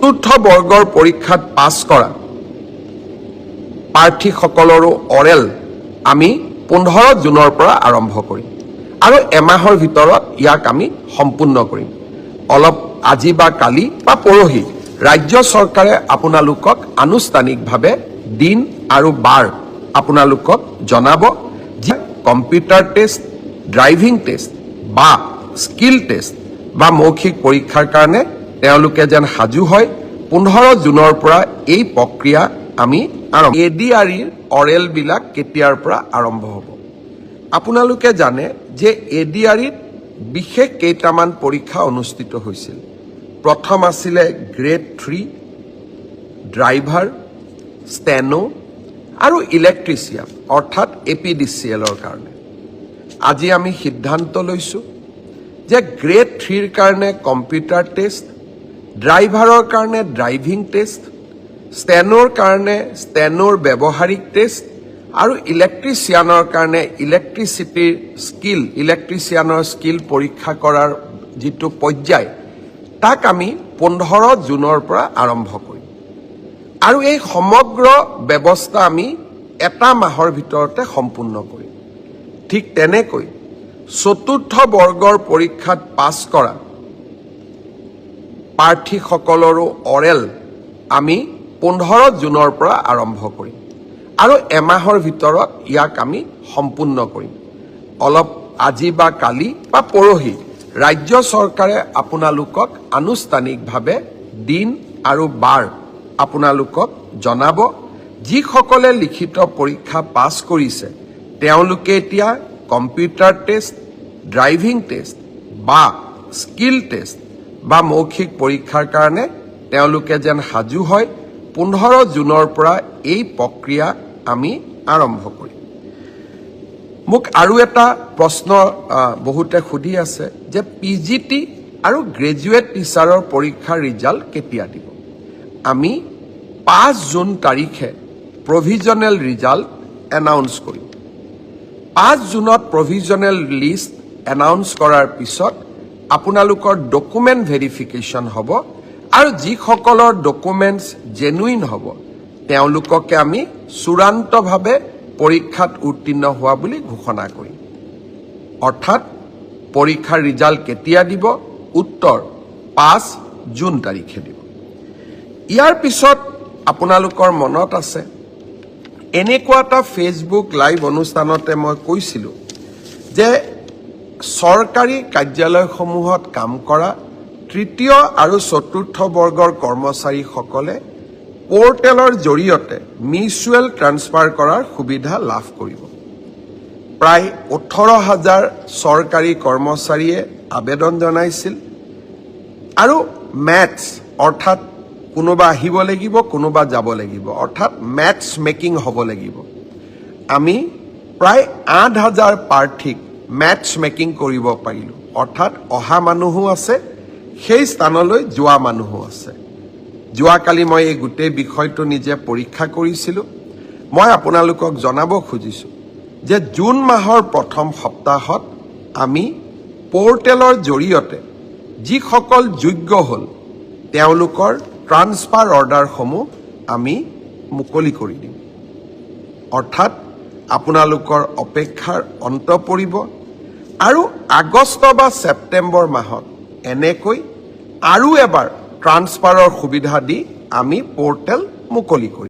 চতুৰ্থ বৰ্গৰ পৰীক্ষাত পাছ কৰা প্ৰাৰ্থীসকলৰো অৰেল আমি 15 জুনৰ পৰা আৰম্ভ কৰিম আৰু এমাহৰ ভিতৰত ইয়াক আমি সম্পূৰ্ণ কৰিম। অলপ আজি বা কালি বা পৰহি ৰাজ্য চৰকাৰে আপোনালোকক আনুষ্ঠানিকভাৱে দিন আৰু বাৰ আপোনালোকক জনাব। যে কম্পিউটাৰ টেষ্ট, ড্ৰাইভিং টেষ্ট বা স্কিল টেষ্ট বা মৌখিক পৰীক্ষাৰ কাৰণে তেওঁলোকে যেন সাজু হয়। 15 জুনৰ পৰা এই প্ৰক্ৰিয়া আমি ADREৰ অৰেলবিলাক কেতিয়াৰ পৰা আৰম্ভ হ'ব। আপোনালোকে জানে যে ADREত বিশেষ কেইটামান পৰীক্ষা অনুষ্ঠিত হৈছিল। প্ৰথম আছিলে গ্ৰেড 3 ড্ৰাইভাৰ, ষ্টেনো আৰু ইলেক্ট্ৰিচিয়ান অৰ্থাৎ APDCLৰ কাৰণে। আজি আমি সিদ্ধান্ত লৈছোঁ যে গ্ৰেড 3ৰ কাৰণে কম্পিউটাৰ টেষ্ট, ড্ৰাইভাৰৰ কাৰণে ড্ৰাইভিং টেষ্ট, ষ্টেনোৰ কাৰণে ষ্টেনোৰ ব্যৱহাৰিক টেষ্ট আৰু ইলেক্ট্ৰিচিয়ানৰ কাৰণে ইলেক্ট্ৰিচিয়ানৰ স্কিল পৰীক্ষা কৰাৰ যিটো পৰ্যায় তাক আমি 15 জুনৰ পৰা আৰম্ভ কৰিম আৰু এই সমগ্ৰ ব্যৱস্থা আমি এটা মাহৰ ভিতৰতে সম্পূৰ্ণ কৰিম। ঠিক তেনেকৈ চতুৰ্থ বৰ্গৰ পৰীক্ষাত পাছ কৰা প্ৰাৰ্থীসকলৰো অৰেল আমি 15 জুনৰ পৰা আৰম্ভ কৰিম আৰু এমাহৰ ভিতৰত ইয়াক আমি সম্পূৰ্ণ কৰিম। অলপ আজি বা কালি বা পৰহি ৰাজ্য চৰকাৰে আপোনালোকক আনুষ্ঠানিকভাৱে দিন আৰু বাৰ আপোনালোকক জনাব। যিসকলে লিখিত পৰীক্ষা পাছ কৰিছে তেওঁলোকে এতিয়া কম্পিউটাৰ টেষ্ট, ড্ৰাইভিং টেষ্ট বা স্কিল টেষ্ট বা মৌখিক পৰীক্ষাৰ কাৰণে তেওঁলোকে যেন সাজু হয়। 15 জুনৰ পৰা এই প্ৰক্ৰিয়া আমি আৰম্ভ কৰিম। মোক আৰু এটা প্ৰশ্ন বহুতে সুধি আছে যে PGT আৰু গ্ৰেজুৱেট টিচাৰৰ পৰীক্ষাৰ ৰিজাল্ট কেতিয়া দিব। আমি 5 জুন তাৰিখে প্ৰভিজনেল ৰিজাল্ট এনাউন্স কৰিম। 5 জুনত প্ৰভিজনেল লিষ্ট এনাউন্স কৰাৰ পিছত আপোনালোকৰ ডকুমেণ্ট ভেৰিফিকেশ্যন হ'ব আৰু যিসকলৰ ডকুমেণ্টছ জেনুইন হ'ব তেওঁলোককে আমি চূড়ান্তভাৱে পৰীক্ষাত উত্তীৰ্ণ হোৱা বুলি ঘোষণা কৰিম। অৰ্থাৎ পৰীক্ষাৰ ৰিজাল্ট কেতিয়া দিব? উত্তৰ 5 জুন তাৰিখে দিব। ইয়াৰ পিছত আপোনালোকৰ মনত আছে এনেকুৱা এটা ফেচবুক লাইভ অনুষ্ঠানতে মই কৈছিলোঁ যে চৰকাৰী কাৰ্যালয়সমূহত কাম কৰা তৃতীয় আৰু চতুৰ্থ বৰ্গৰ কৰ্মচাৰীসকলে পৰ্টেলৰ জৰিয়তে মিউচুৱেল ট্ৰান্সফাৰ কৰাৰ সুবিধা লাভ কৰিব। প্ৰায় 18,000 চৰকাৰী কৰ্মচাৰীয়ে আবেদন জনাইছিল আৰু মেটছ অৰ্থাৎ কোনোবা আহিব লাগিব, কোনোবা যাব লাগিব, অৰ্থাৎ মেটছ মেকিং হ'ব লাগিব। আমি প্ৰায় 8,000 প্ৰাৰ্থীক মেটছ মেকিং কৰিব পাৰিলোঁ। অৰ্থাৎ অহা মানুহো আছে, সেই স্থানলৈ যোৱা মানুহো আছে। যোৱাকালি মই এই গোটেই বিষয়টো নিজে পৰীক্ষা কৰিছিলোঁ। মই আপোনালোকক জনাব খুজিছোঁ যে জুন মাহৰ প্ৰথম সপ্তাহত আমি পৰ্টেলৰ জৰিয়তে যিসকল যোগ্য হ'ল তেওঁলোকৰ ট্ৰান্সফাৰ অৰ্ডাৰসমূহ আমি মুকলি কৰি দিম। অৰ্থাৎ আপোনালোকৰ অপেক্ষাৰ অন্ত পৰিব আৰু আগষ্ট বা ছেপ্টেম্বৰ মাহত এনেকৈ আৰু এবাৰ ট্ৰান্সফাৰৰ সুবিধা দি আমি পৰ্টেল মুকলি কৰিম।